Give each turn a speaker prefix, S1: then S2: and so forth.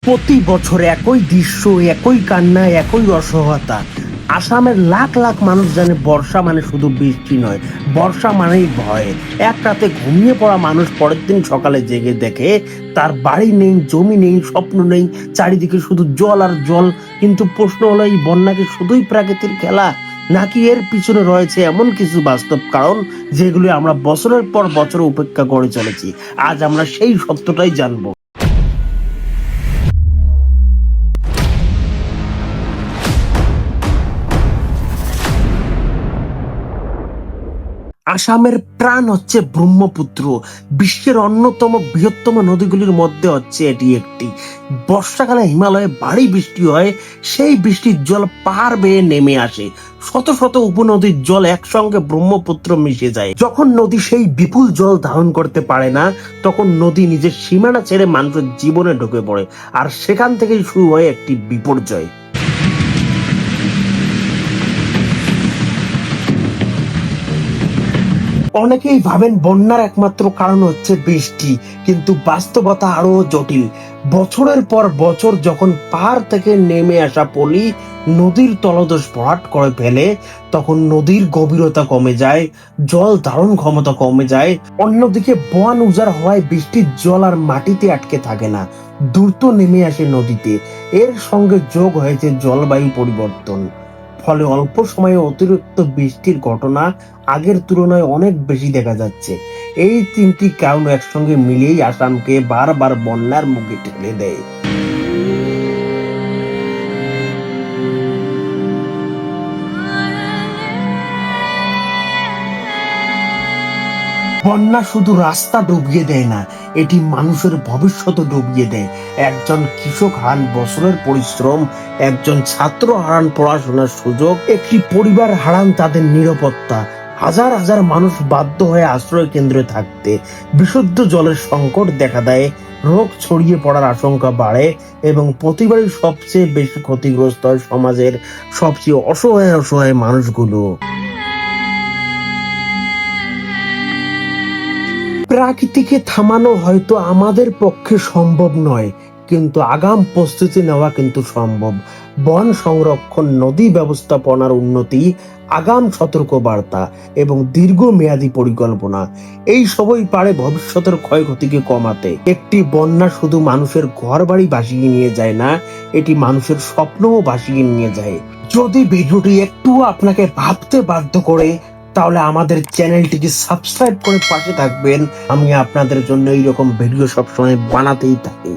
S1: প্রতি বছর একই দৃশ্য, একই কান্না, একই অসহায়তা। আসামের লাখ লাখ মানুষ জানে বর্ষা মানে শুধু বৃষ্টি নয়, বর্ষা মানেই ভয়। এক রাতে ঘুমিয়ে পড়া মানুষ পরের দিন সকালে জেগে দেখে তার বাড়ি নেই, জমি নেই, স্বপ্ন নেই, চারিদিকে শুধু জল আর জল। কিন্তু প্রশ্ন হলো, এই বন্যা কি শুধুই প্রাকৃতিক খেলা, নাকি এর পিছনে রয়েছে এমন কিছু বাস্তব কারণ যেগুলো আমরা বছরের পর বছর উপেক্ষা করে চলেছি? আজ আমরা সেই সত্যটাই জানবো। আসামের প্রাণ হচ্ছে ব্রহ্মপুত্র। বিশ্বের অন্যতম বৃহত্তম নদীগুলির মধ্যে হচ্ছে এটি একটি। বর্ষাকালে হিমালয়ে ভারী বৃষ্টি হয়, সেই বৃষ্টির জল পাহাড় বেয়ে নেমে আসে। শত শত উপনদীর জল একসঙ্গে ব্রহ্মপুত্র মিশে যায়। যখন নদী সেই বিপুল জল ধারণ করতে পারে না, তখন নদী নিজের সীমানা ছেড়ে মানুষের জীবনে ঢুকে পড়ে, আর সেখান থেকেই শুরু হয় একটি বিপর্যয়। অনেকেই ভাবেন বন্যার একমাত্র কারণ হচ্ছে বৃষ্টি, কিন্তু বাস্তবতা আরো জটিল। বছরের পর বছর যখন পাহাড় থেকে নেমে আসা পলি নদীর তলদেশ ভরাট করে ফেলে, তখন নদীর গভীরতা কমে যায়, জল ধারণ ক্ষমতা কমে যায়। অন্যদিকে বন উজাড় হওয়ায় বৃষ্টির জল আর মাটিতে আটকে থাকে না, দ্রুত নেমে আসে নদীতে। এর সঙ্গে যোগ হয়েছে জলবায়ু পরিবর্তন, ফলে অল্প সময়ে অতিরিক্ত বৃষ্টির ঘটনা আগের তুলনায় অনেক বেশি দেখা যাচ্ছে। এই তিনটি কারণ একসঙ্গে মিলেই আসামকে বারবার বন্যার মুখে ঠেলে দেয়। বন্যা শুধু রাস্তা ডুবিয়ে দেয় না, এটি মানুষের ভবিষ্যৎ ডুবিয়ে দেয়। একজন কৃষক হারান বছরের পরিশ্রম, একজন ছাত্র হারান পড়াশোনার সুযোগ, একটি পরিবার হারান তাদের নিরাপত্তা। হাজার হাজার মানুষ বাধ্য হয়ে আশ্রয় কেন্দ্রে থাকতে। বিশুদ্ধ জলের সংকট দেখা দেয়, রোগ ছড়িয়ে পড়ার আশঙ্কা বাড়ে, এবং প্রতিবারই সবচেয়ে বেশি ক্ষতিগ্রস্ত হয় সমাজের সবচেয়ে অসহায় অসহায় মানুষগুলো। প্রাকৃতিকে থামানো হয়তো আমাদের পক্ষে সম্ভব নয়, কিন্তু আগাম প্রস্তুতি নেওয়া কিন্তু সম্ভব। বন সংরক্ষণ, নদী ব্যবস্থাপনার উন্নতি, আগাম সতর্কবার্তা এবং দীর্ঘমেয়াদী পরিকল্পনা, এই সবই পারে ভবিষ্যতের ক্ষয়ক্ষতিকে কমাতে। একটি বন্যা শুধু মানুষের ঘর বাড়ি ভাসিয়ে নিয়ে যায় না, এটি মানুষের স্বপ্নও ভাসিয়ে নিয়ে যায়। যদি ভিডিওটি একটু আপনাকে ভাবতে বাধ্য করে, তাহলে আমাদের চ্যানেলটিকে সাবস্ক্রাইব করে পাশে থাকবেন। আমি আপনাদের জন্য এইরকম ভিডিও সবসময় বানাতেই থাকি।